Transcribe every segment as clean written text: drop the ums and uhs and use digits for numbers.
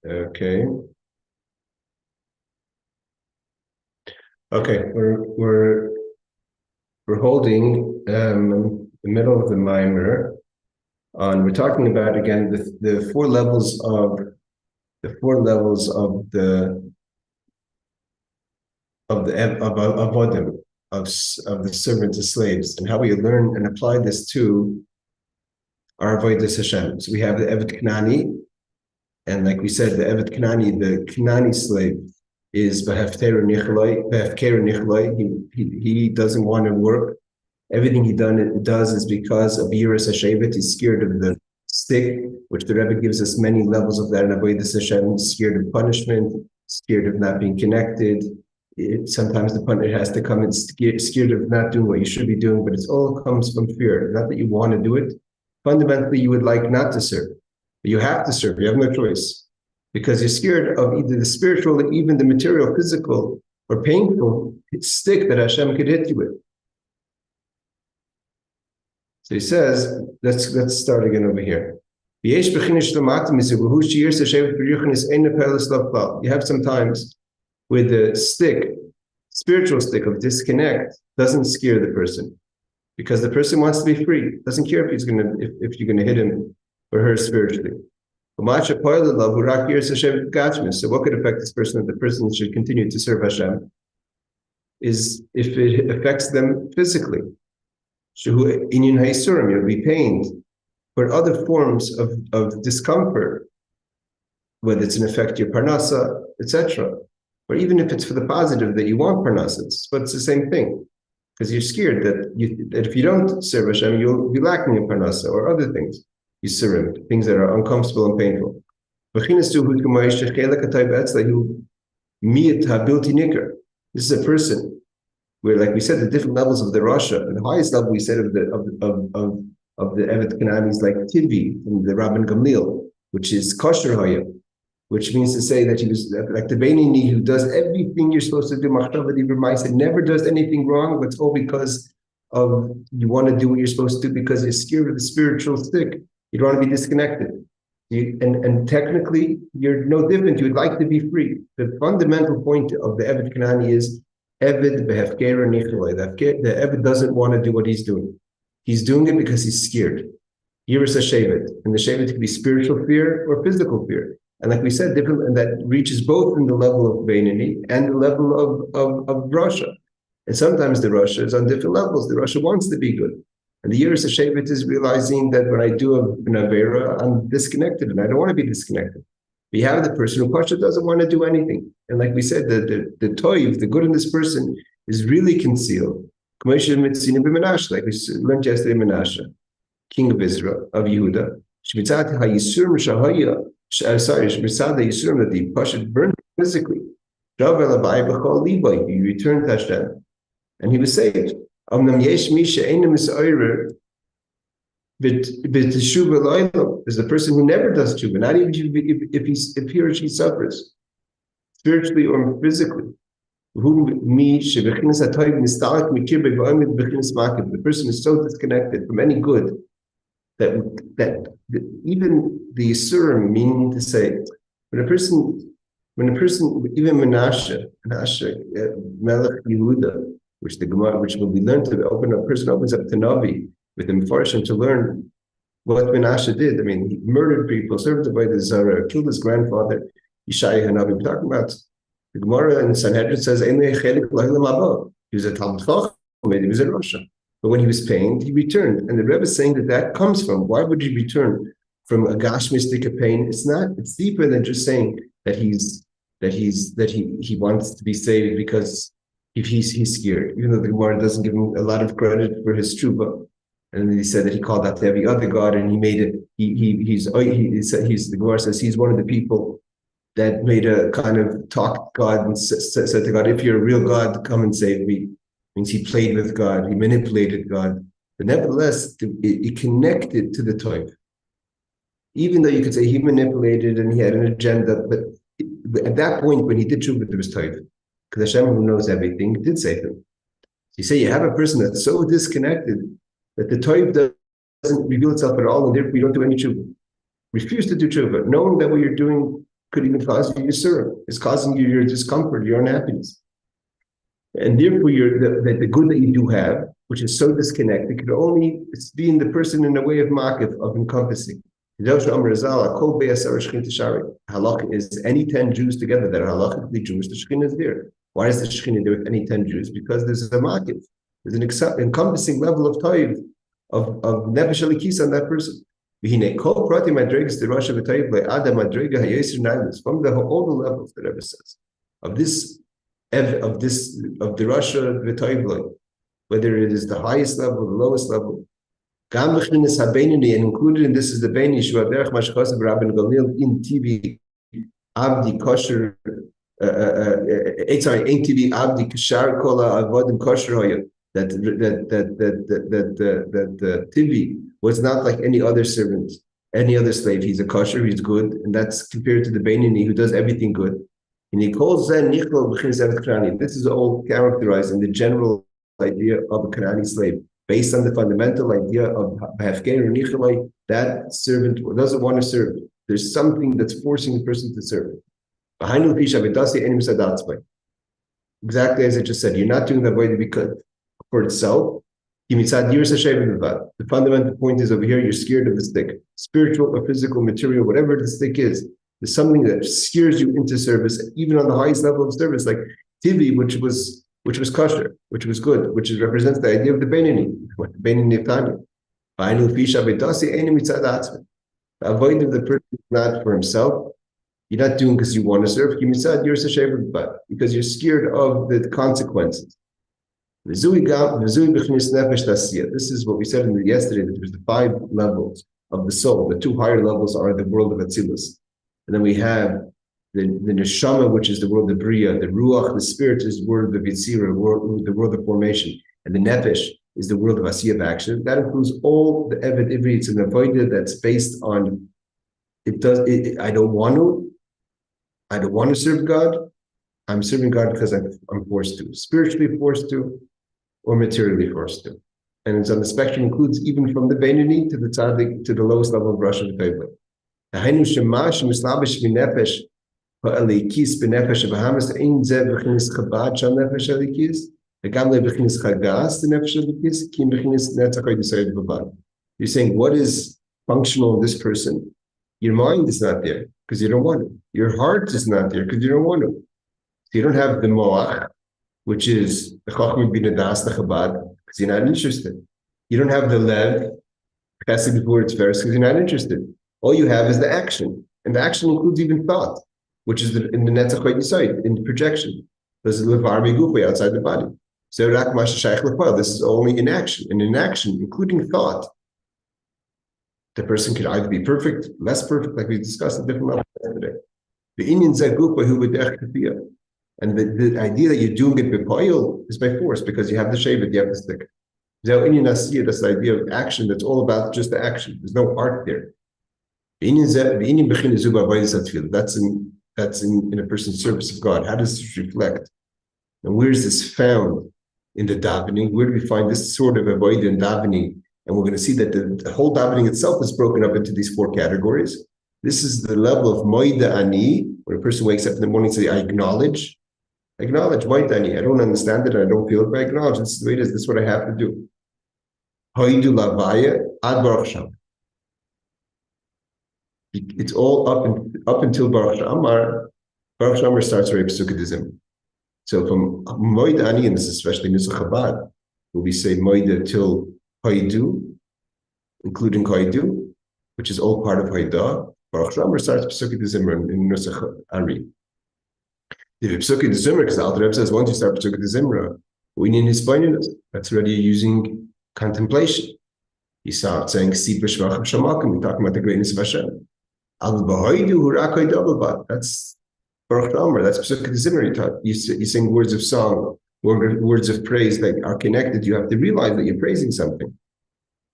Okay. Okay. We're holding the middle of the Maamar on. We're talking about again the four levels of the Avadim of the servants and slaves, and how we learn and apply this to our Avodas Hashem. So we have the Evet Knani, and like we said, the Evet Knani, the Knani slave, is Behefker Nichloi. He doesn't want to work. Everything he does is because of Yiras Hashevet. He's scared of the stick, which the Rebbe gives us many levels of that in Avodas Hashem. He's scared of punishment, scared of not being connected. Sometimes the punishment has to come and scared of not doing what you should be doing, but it all comes from fear. Not that you want to do it. Fundamentally, you would like not to serve, but you have to serve. You have no choice because you're scared of either the spiritual or even the material, physical, or painful stick that Hashem could hit you with. So he says, let's start again over here. You have sometimes with the stick, spiritual stick of disconnect, doesn't scare the person because the person wants to be free. Doesn't care if you're gonna hit him or her spiritually. So what could affect this person? That the person should continue to serve Hashem is if it affects them physically. You'll be pained for other forms of discomfort, whether it's an effect your parnasa, etc. Or even if it's for the positive that you want parnasa, but it's the same thing. Because you're scared that if you don't serve Hashem, you'll be lacking in parnasa or other things. You serve things that are uncomfortable and painful. This is a person where, like we said, the different levels of the Rasha, and the highest level we said of the Evet Kanani is like Tivi from the Rabban Gamliel, which is kosher haya, which means to say that he was like the Beinini who does everything you're supposed to do, and never does anything wrong, but it's all because of you want to do what you're supposed to do because you're scared of the spiritual stick. You don't want to be disconnected. And technically, you're no different. You would like to be free. The fundamental point of the Evet Kanani is Eved behefker nichloi. The Eved doesn't want to do what he's doing. He's doing it because he's scared. Yiras Hashevet, and the Shevet could be spiritual fear or physical fear. And like we said, different, and that reaches both in the level of Beinani and the level of Rasha. And sometimes the Rasha is on different levels. The Rasha wants to be good. And the Yiras Hashevet is realizing that when I do an Avera, I'm disconnected and I don't want to be disconnected. We have the person who Pasha doesn't want to do anything. And like we said, the toiv, the good in this person, is really concealed. Like we learned yesterday, Menashe, king of Israel, of Yehuda. That the Pasha burned physically. He returned to Hashem, and he was saved. There's the person who never does tshuva, not even if he or she suffers, spiritually or physically. The person is so disconnected from any good that even the Yisurim, meaning to say, when a person, even Menashe, Melech Yehuda, which will be learned to open up, person opens up to Navi with the Mefarshim to learn what Menashe did. I mean, he murdered people, served the Avodah Zarah, killed his grandfather, Yishai Hanavi. We're talking about the Gemara in Sanhedrin says, he was a Talmud Chacham, he was a Rasha. But when he was pained, he returned. And the Rebbe is saying that comes from, why would he return from a gashmistic pain? It's deeper than just saying that he wants to be saved because if he's scared, even though the Gemara doesn't give him a lot of credit for his tshuva. And then he said that he called out to every other god, and he made it. The Gemara says he's one of the people that made a kind of talk to God and said to God, "If you're a real God, come and save me." Means he played with God, he manipulated God, but nevertheless, it connected to the Toiv. Even though you could say he manipulated and he had an agenda, but at that point when he did tshuva, there was Toiv, because Hashem, who knows everything, did save him. You say you have a person that's so disconnected that the Toiv doesn't reveal itself at all, and therefore you don't do any tshuva. Refuse to do tshuva, knowing that what you're doing could even cause you Yisurim. It's causing you your discomfort, your unhappiness. And therefore, the good that you do have, which is so disconnected, could only be in the person in a way of makif, of encompassing. Halakha is any 10 Jews together that are halakhically Jewish, the Shekhinah is there. Why is the Shekhinah there with any 10 Jews? Because there's a makif. There's an encompassing level of toiv, of nefesh alikis on that person. From all the levels that Rebbe says of the Rasha v'toiv, whether it is the highest level, the lowest level, and included in this is the Beini Shuaderech Mashchas Rabban Galil in TV Abdi Kosher. Sorry, in TV Abdi Kashar Kola Avadim Kosher Hoya. That Tivi was not like any other servant, any other slave. He's a kosher, he's good, and that's compared to the Beinoni who does everything good. And he calls Zen Nichlo B'chin Krani. This is all characterized in the general idea of a Kanani slave, based on the fundamental idea of Hafker or Nicholai. That servant doesn't want to serve. There's something that's forcing the person to serve. Exactly as I just said, you're not doing that way because for itself. The fundamental point is over here, you're scared of the stick. Spiritual or physical, material, whatever the stick is, there's something that steers you into service, even on the highest level of service, like Tivi, which was kosher, which was good, which represents the idea of the Beinoni, the Beinoni of Tanya. The avoid of the person is not for himself. You're not doing because you want to serve. Because you're scared of the consequences. This is what we said yesterday, that there's the 5 levels of the soul. The 2 higher levels are the world of Atzilus. And then we have the neshama, which is the world of Bria, the ruach, the spirit is the world of Yitzira, the world of formation, and the nefesh is the world of Asiyah, of action. That includes all the Eved Ivri. It's an avodah that's based on I don't want to serve God. I'm serving God because I'm forced to, spiritually forced to, or materially forced to. And it's on the spectrum, includes even from the Beinoni to the Tzaddik, to the lowest level of Rasha V'Tevle. You're saying, what is functional in this person? Your mind is not there because you don't want it. Your heart is not there because you don't want it. So you don't have the moach, which is the chachma bin adas, the chabad, because you're not interested. You don't have the lev, chesed before it's first, because you're not interested. All you have is the action, and the action includes even thought, which is in the netzach side, in the projection. This is levar megufe, outside the body. So this is only in action, and in action, including thought, the person can either be perfect, less perfect, like we discussed at different levels today. The Indian zagupa who would and the idea that you're doing it b'poil is by force, because you have the shevet, you have the stick. That's the idea of action that's all about just the action. There's no art there. That's in a person's service of God. How does this reflect? And where is this found in the davening? Where do we find this sort of avoid in davening? And we're going to see that the whole davening itself is broken up into these 4 categories. This is the level of moida ani, where a person wakes up in the morning and says, I acknowledge moida ani. I don't understand it, I don't feel it, but I acknowledge this is the way it is, this is what I have to do. Hoidu lavaya ad baruch sham. It's all up until Baruch Shamar. Baruch Shamar starts right Pesukah. So from Moed Ani, and this is especially Nusach Chabad, where we say Moed till Hoidu, including Hoidu, which is all part of Hoidah. Baruch Shamar starts Pesukah in Nusach Ari. The Pesukah Zimra, because the Alter Rebbe says once you start Pesukah Zimra, we need his bonus. That's already using contemplation. You start saying Sipah Shvachim Shamakim. We're talking about the greatness of Hashem. That's Baruch Omer. That's Pesukah Zimra. You sing words of song, words of praise that are connected. You have to realize that you're praising something.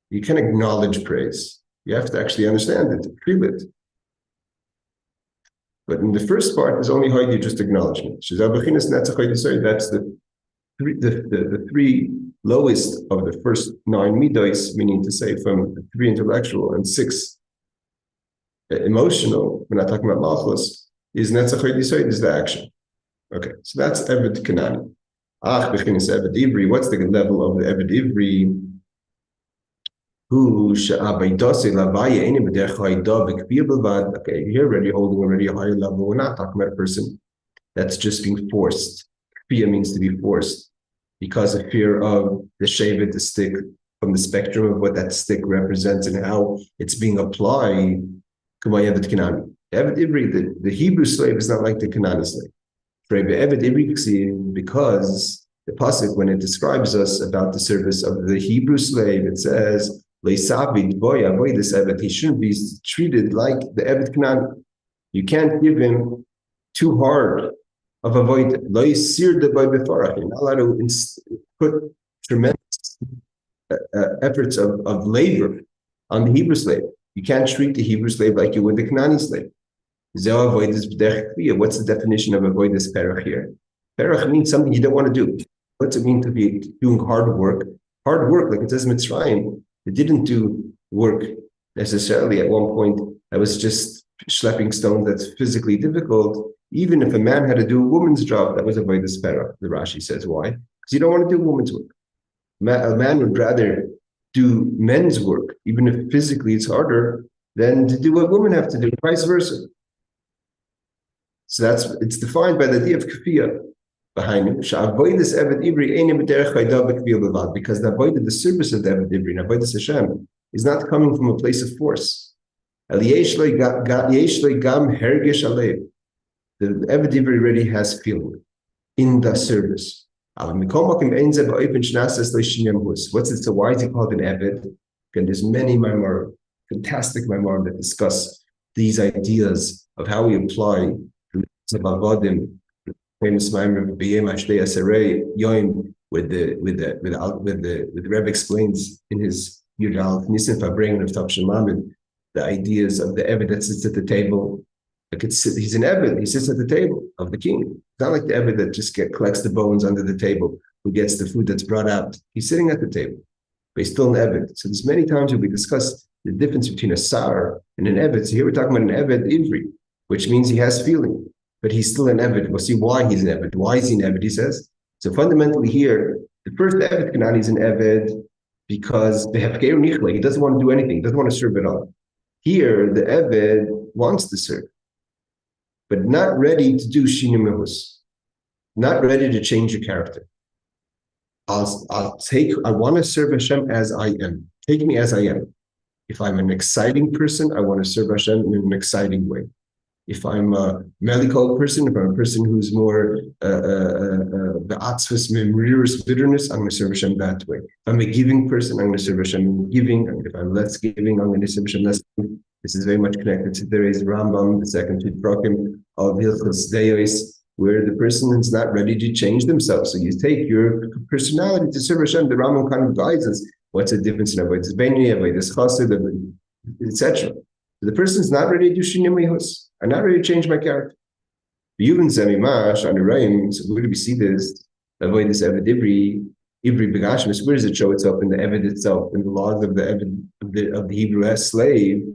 You can acknowledge praise. You have to actually understand it, feel it. But in the first part, there's only Hoidu, just acknowledgement. That's the 3 lowest of the first 9 midos, meaning to say from 3 intellectual and 6 emotional. We're not talking about malchus. is Netzach Yisoid, is the action. Okay, so that's Eved Kanani. Bechinas Eved Ivri. What's the level of the Eved Ivri? Okay, here already holding already a higher level. We're not talking about a person that's just being forced. Fear means to be forced because of fear of the shevet, the stick, from the spectrum of what that stick represents and how it's being applied. Eved Kanani. Eved Ivri, the Hebrew slave is not like the Kanani slave. Eved Ivri, because the pasuk, when it describes us about the service of the Hebrew slave, it says, he shouldn't be treated like the Eved Kanani. You can't give him too hard of avoid. You're not allowed to put tremendous efforts of labor on the Hebrew slave. You can't treat the Hebrew slave like you would the Kanani slave. What's the definition of avodas perach here? Perach means something you don't want to do. What's it mean to be doing hard work? Hard work, like it says in Mitzrayim, it didn't do work necessarily at one point. I was just schlepping stones. That's physically difficult. Even if a man had to do a woman's job, that was avodas perach. The Rashi says why? Because you don't want to do woman's work. A man would rather do men's work, even if physically it's harder, than to do what women have to do, vice versa. So it's defined by the idea of kafiyah behind it. Because the avodah, the service of the Eved Ivri, and avodas Hashem, is not coming from a place of force. The Eved Ivri already has feeling in the service. What's it? So why is he called an Eved? Again, there's many Maamar, fantastic Maamar that discuss these ideas of how we apply of Avadim, famous Maamar of where the Rebbe explains in his Yudal Nisan Fabrengen of Tavshin Lamed the ideas of the Eved that sits at the table. He's an Eved, he sits at the table of the king. It's not like the Eved that just collects the bones under the table, who gets the food that's brought out. He's sitting at the table, but he's still an Eved. So there's many times where we discuss the difference between a Sar and an Eved. So here we're talking about an Eved Ivri, which means he has feeling, but he's still an Eved. We'll see why he's an Eved. Why is he an Eved, he says. So fundamentally here, the first Eved Kanani is an Eved because they have Keir Nichla. He doesn't want to do anything, doesn't want to serve at all. Here, the Eved wants to serve, but not ready to do Shinui Mehus, not ready to change your character. I want to serve Hashem as I am. Take me as I am. If I'm an exciting person, I want to serve Hashem in an exciting way. If I'm a melancholic person, if I'm a person who's more the atzvus memrirus bitterness, I'm going to serve Hashem that way. If I'm a giving person, I'm going to serve Hashem in giving. And if I'm less giving, I'm going to serve Hashem less giving. This is very much connected to today's Rambam, the second two Prakim of Hilchos Deos, where the person is not ready to change themselves. So you take your personality to serve Hashem. The Rambam kind of guides us. What's the difference in Avodas Beinoni, Avodas Chassid, etc. The person is not ready to do Shinui Mehus. I'm not ready to change my character. Even Zemimash on the Reim, so where do we see this? Avoid this Eved Ivri Begashmis. Where does it show itself in the Eved itself, in the laws of the Eved of the Hebrew slave?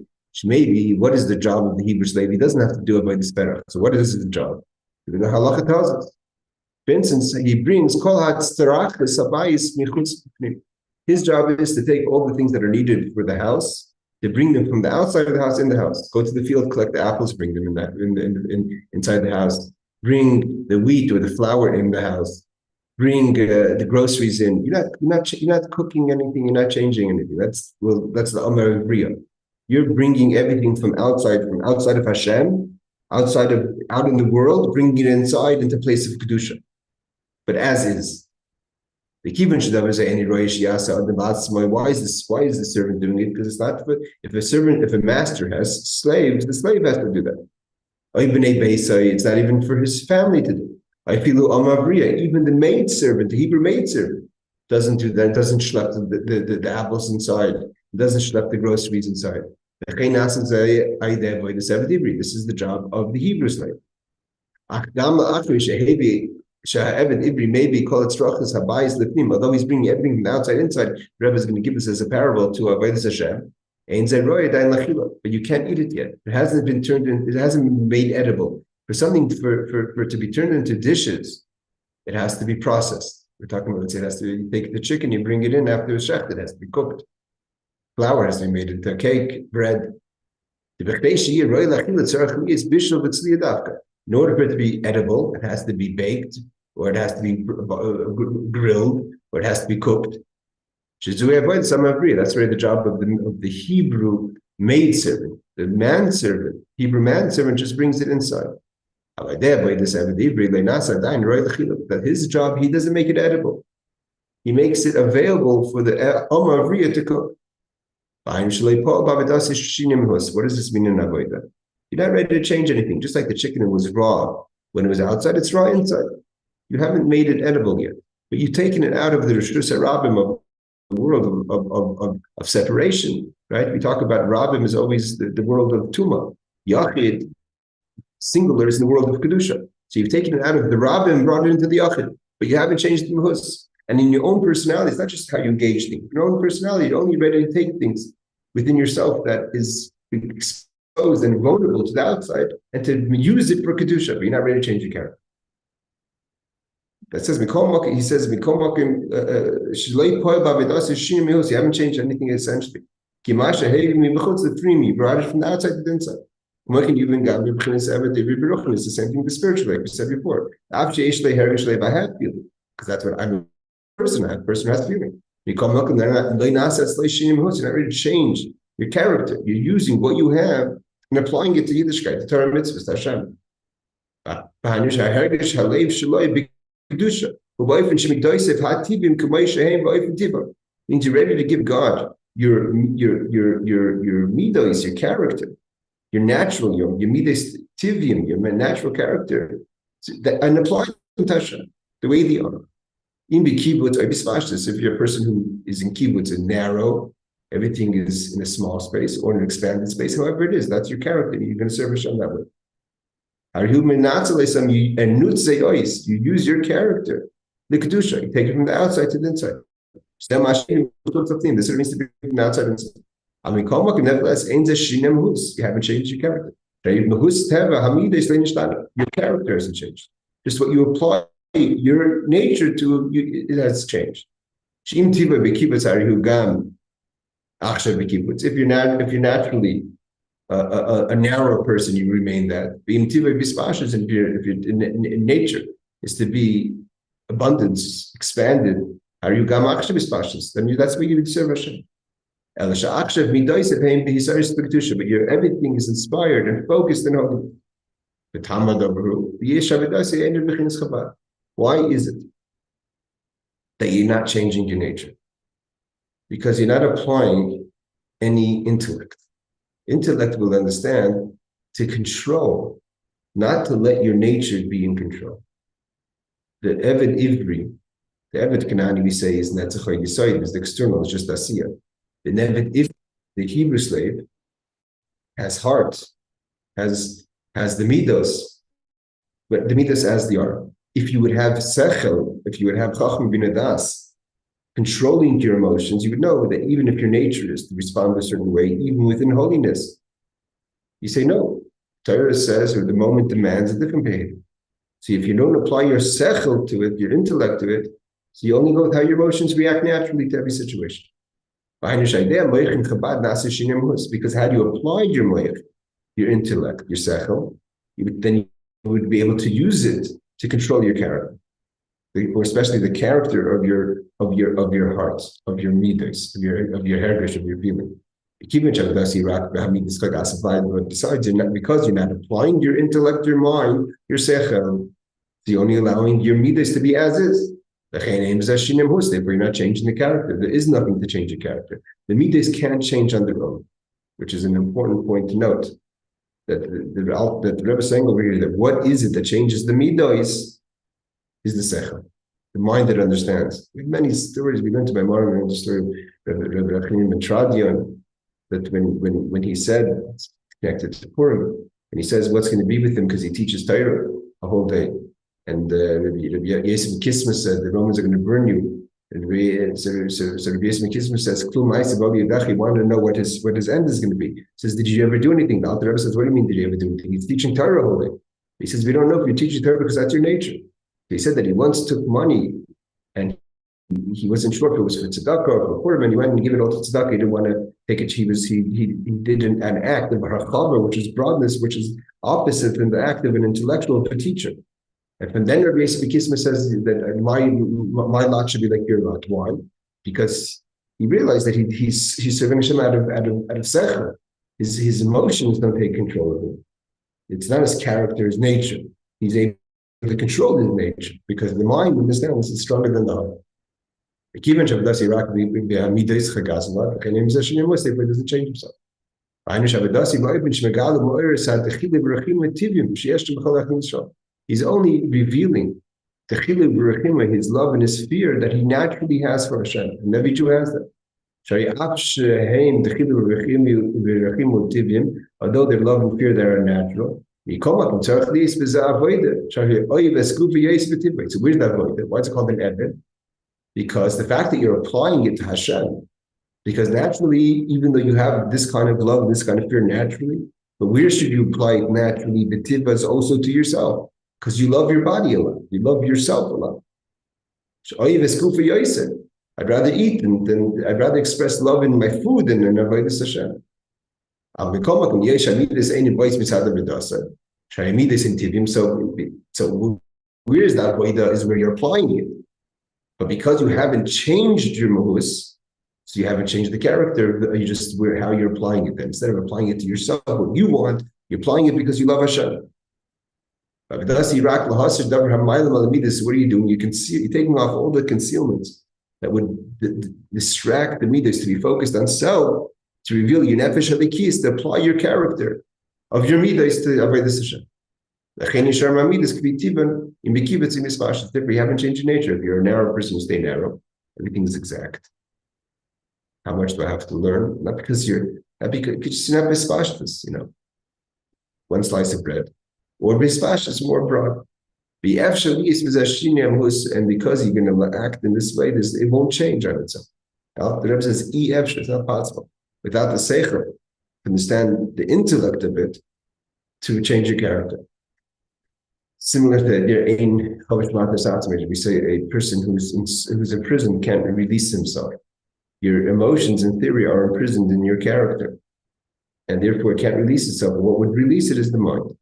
Maybe what is the job of the Hebrew slave? He doesn't have to do it by the Sperach. So what is his job? The Halacha tells us. For instance, he brings Kol HaTzarach L'Sabayis Michutz Pnim. His job is to take all the things that are needed for the house, to bring them from the outside of the house in the house. Go to the field, collect the apples, bring them inside the house. Bring the wheat or the flour in the house. Bring the groceries in. You're not cooking anything. You're not changing anything. That's the Amar of Bria. You're bringing everything from outside of Hashem, out in the world, bringing it inside into place of kedusha. But as is. The Kivan should never say any roish yasa on the matzmai. Why is the servant doing it? Because it's not for, if a master has slaves, the slave has to do that. It's not even for his family to do. I feel amavriya, even the maidservant, the Hebrew maidservant, doesn't do that, doesn't schlep the apples inside, doesn't schlep the groceries inside. This is the job of the Hebrew slave. Maybe call it strachas habayis lifnim. Although he's bringing everything from the outside inside, Rebbe is going to give us as a parable to Avodas Hashem. But you can't eat it yet. It hasn't been turned in. It hasn't been made edible. For something for it to be turned into dishes, it has to be processed. We're talking about, let's say, it has to be, you take the chicken, you bring it in after it's shechted, it has to be cooked. Flour has to be made into cake, bread. In order for it to be edible, it has to be baked, or it has to be grilled, or it has to be cooked. That's where the job of the Hebrew maidservant, the manservant, Hebrew manservant just brings it inside. That his job, he doesn't make it edible. He makes it available for the Amavriya to cook. What does this mean in Avodah? You're not ready to change anything. Just like the chicken was raw when it was outside, it's raw inside. You haven't made it edible yet. But you've taken it out of the Rishus HaRabim of the world of separation, right? We talk about Rabim is always the world of Tuma. Yachid, singular, is in the world of Kedusha. So you've taken it out of the Rabim and brought it into the Yachid, but you haven't changed the Mahus. And in your own personality, it's not just how you engage things. In your own personality, you're only ready to take things within yourself that is exposed and vulnerable to the outside and to use it for Kedusha, but you're not ready to change your character. That says, he says, you haven't changed anything essentially. You brought it from the outside to the inside. It's the same thing with the spiritual, like we said before. Because that's what I'm a person. A person has feeling. You're not ready to change your character. You're using what you have and applying it to Yiddishkeit, to Torah mitzvahs, to Hashem. Kedusha. Means you're ready to give God your midos, your character, your natural, your midos tivium, your natural character, and apply them to Hashem the way they are. In the kibbutz, if you're a person who is in kibbutz and narrow, everything is in a small space or an expanded space, however it is, that's your character. You're going to serve Hashem that way. You use your character, the Kedusha, you take it from the outside to the inside. This means to be from the outside inside. Nevertheless, you haven't changed your character. Your character hasn't changed. Just what you apply your nature to, it has changed. If you're naturally a narrow person, you remain that. If you're in nature is to be abundance, expanded, then that's where you would serve Hashem. But everything is inspired and focused and holy. Why is it that you're not changing your nature? Because you're not applying any intellect. Intellect will understand to control, not to let your nature be in control. The Eved Ivri, the Eved Kanani we say is Netzachai Yisayid, is the external, it's just Asiya. The Eved Ivri, the Hebrew slave, has heart, has the midos, but the midos as they are. If you would have sechel, if you would have chacham binadas, controlling your emotions, you would know that even if your nature is to respond a certain way, even within holiness, you say no. Torah says, or the moment demands a different behavior. So if you don't apply your sechel to it, your intellect to it, so you only go with how your emotions react naturally to every situation. Because had you applied your moich, your intellect, your sechel, then you would be able to use it to control your character, or especially the character of your heart, of your midas, of your hergish, of your feeling. Besides, because you're not applying your intellect, your mind, your sechel, you're only allowing your midas to be as is. Therefore, you're not changing the character. There is nothing to change your character. The midas can't change on their own, which is an important point to note. That the Rebbe is saying over here that what is it that changes the midas is the sicha, the mind that understands. We have many stories. We went to Maamar and the story of Rebbe that when he said, it's connected to Purim, and he says what's going to be with him because he teaches Torah a whole day. And Rebbe Yosef Kisma said the Romans are going to burn you. And so Rebbe Yosef Kisma says, you wanted to know what his end is going to be. He says, did you ever do anything? The Alter Rebbe says, what do you mean, did you ever do anything? He's teaching Torah all day. He says, we don't know if you teach Torah because that's your nature. He said that he once took money and he wasn't sure if it was for tzedakah or for Purim, and he went and gave it all to tzedakah. He didn't want to take it. He did an act of harachava, which is broadness, which is opposite than the act of an intellectual of a teacher. And from then Rabbi Yosef Kisma says that my lot should be like your lot. Why? Because he realized that he's serving Hashem out of sicha. His emotions don't take control of him. It's not his character, his nature. He's able to control his nature because the mind understands is stronger than the heart. It doesn't change himself. He's only revealing the chilui b'rachima, his love and his fear that he naturally has for Hashem. And every Jew has that. Although their love and fear there are natural. So where's that avodah? Why is it called an Rebbe? Because the fact that you're applying it to Hashem, because naturally, even though you have this kind of love, this kind of fear naturally, but where should you apply it naturally? The tiva is also to yourself, because you love your body a lot, you love yourself a lot. I'd rather eat than I'd rather express love in my food than in Avodas Hashem. So where is that avodah? Is where you're applying it. But because you haven't changed your mahus, so you haven't changed the character, you just how you're applying it then. Instead of applying it to yourself, what you want, you're applying it because you love Hashem. What are you doing? You're taking off all the concealments that would distract the midas to be focused on self, to reveal your nefesh halikis, to apply your character of your midas to Avodas Hashem. You haven't changed your nature. If you're a narrow person, you stay narrow. Everything is exact. How much do I have to learn? Not because you're not bispashtus, one slice of bread. Or bispashtus, more broad. And because you're going to act in this way, it won't change on itself. The Rebbe says, it's not possible. Without the sicha, to understand the intellect of it, to change your character. Similar to we say a person who's in prison can't release himself. Your emotions, in theory, are imprisoned in your character, and therefore it can't release itself. And what would release it is the mind.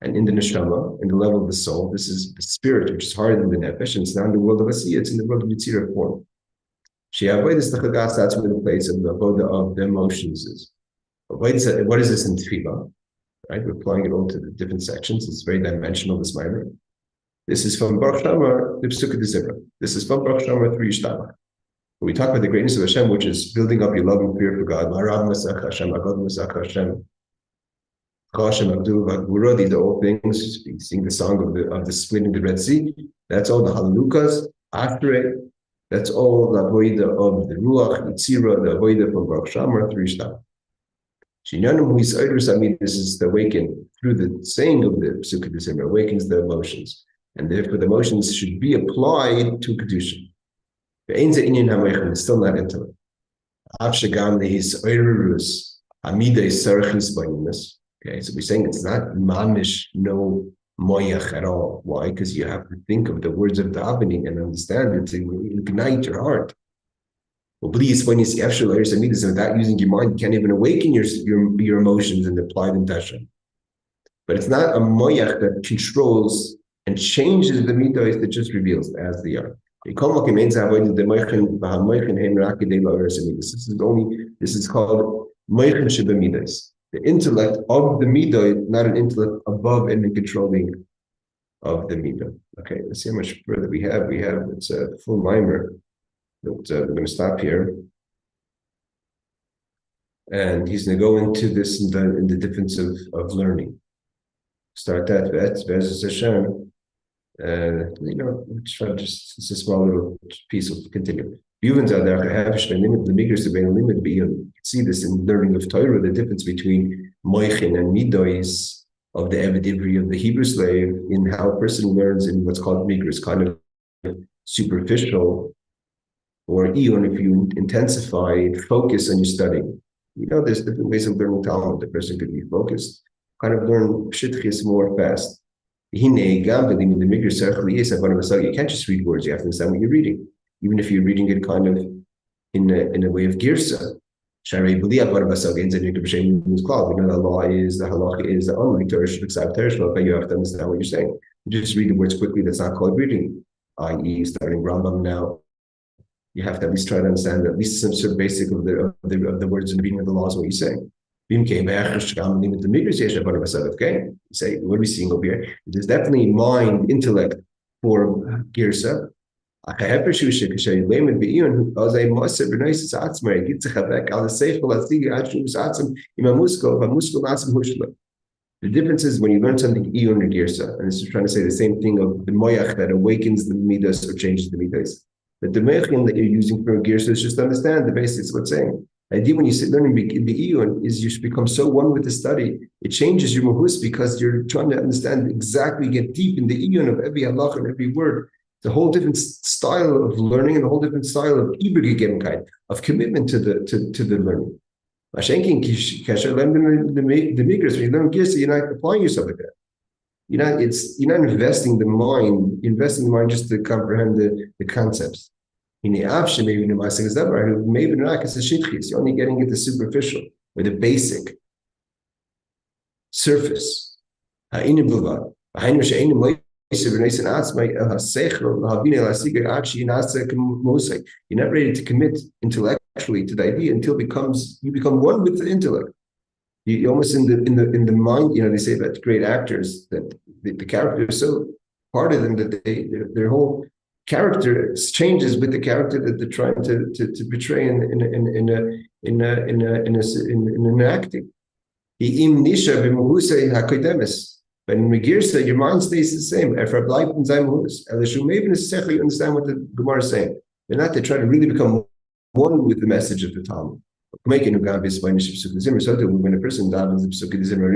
And in the neshama, in the level of the soul, this is the spirit, which is higher than the nefesh, and it's not in the world of asiyah, it's in the world of yitzira form. That's where the place of the avodah of the emotions is. What is this in tefillah? Right, we're applying it all to the different sections. It's very dimensional, this Maamar. This is from Baruch Shamar, the Pesukah D'Zibra. This is from Baruch Shamar 3 Yishtabach. When we talk about the greatness of Hashem, which is building up your love and fear for God, Hashem, Hashem, Hashem, Abdul, these are all things. You sing the song of the splitting the Red Sea. That's all the Halalukas, after it. That's all the avodah of the Ruach, Yitzira, the avodah from Baruch Shamar 3 Yishtabach. This is the awaken through the saying of the Pesukah D'Zibra, awakens the emotions. And therefore the emotions should be applied to Kedusha. It's still not intellect. Okay, so we're saying it's not mamish, no moyach at all. Why? Because you have to think of the words of the Avadim and understand it to ignite your heart. Well, please, when you see without using your mind, you can't even awaken your emotions and apply them to Hashem. But it's not a moyach that controls and changes the midos, that just reveals as they are. This is called moichin shebamidos, the intellect of the midos, not an intellect above and controlling of the midah. Okay, let's see how much further we have. It's a full Maamar. But we're going to stop here, and he's going to go into this in the difference of learning. Start that Be'ez Hashem. It's a small little piece of continue. See this in learning of Torah, the difference between moichin and midos of the Avadim of the Hebrew slave, in how a person learns in what's called migros, kind of superficial, or even if you intensify focus on your studying. there's different ways of learning Talmud. The person could be focused, kind of learn Shitchis more fast. You can't just read words, you have to understand what you're reading. Even if you're reading it kind of in a way of girsa. We know the law is, the halacha is, the unlike Torah should accept Torah, but you have to understand what you're saying. You just read the words quickly, that's not called reading. I.e., starting Rambam now, you have to at least try to understand at least some sort of basic of the words and the meaning of the laws, what you're saying. Okay, you say, what are we seeing over here? There's definitely mind, intellect for girsa. The difference is when you learn something iyun or girsa, and this is trying to say the same thing of the moyach that awakens the midas or changes the midas. But the mechin that you're using for girsa is just to understand the basics of what's saying. The idea when you sit learning the iyun is you become so one with the study, it changes your mahus because you're trying to understand exactly, get deep in the iyun of every halach and every word. It's a whole different style of learning and a whole different style of ibergegebenkeit, of commitment to the learning. The makers, when you learn Girsa, you're not applying yourself like that. You're not investing the mind, investing the mind just to comprehend the concepts. You're only getting at the superficial or the basic surface. You're not ready to commit intellectually to the idea until you become one with the intellect. You almost in the mind. They say that great actors that the character is so part of them that their whole character changes with the character that they're trying to portray in an acting. But in Megirsa, your mind stays the same. You understand what the Gemara is saying. They're not to try to really become one with the message of the Talmud. When a person davens the Pesukei Zimra,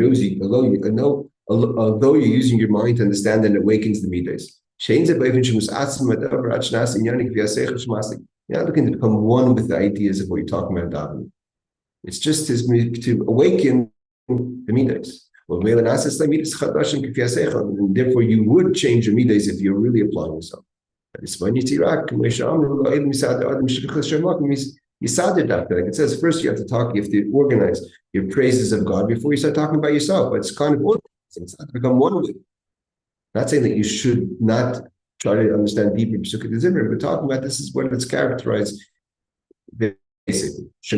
although you're using your mind to understand and it awakens the midas. You're not looking to become one with the ideas of what you're talking about davening. It's just to awaken the midas. And therefore, you would change your midas if you're really applying yourself. Like it says, first you have to organize your praises of God before you start talking about yourself. But it's kind of organized. It's not to become one with it. Not saying that you should not try to understand deeper Pesukei Zimra, but talking about this is what it's characterized basically. It's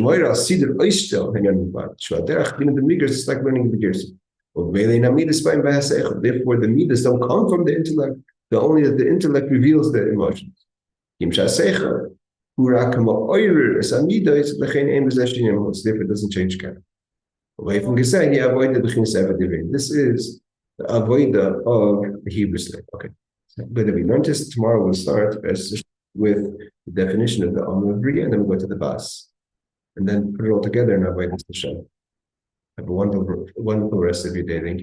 like learning the gears. Therefore, the midas don't come from the intellect, but only that the intellect reveals the emotions. Therefore, it doesn't change character. Away from Gesed, this is the Avodah of the Hebrew slave. Okay. But we learned this tomorrow. We'll start with the definition of the Amavri, and then we'll go to the Bas. And then put it all together in Avodah Hashem. Have a wonderful rest of your day. Thank you.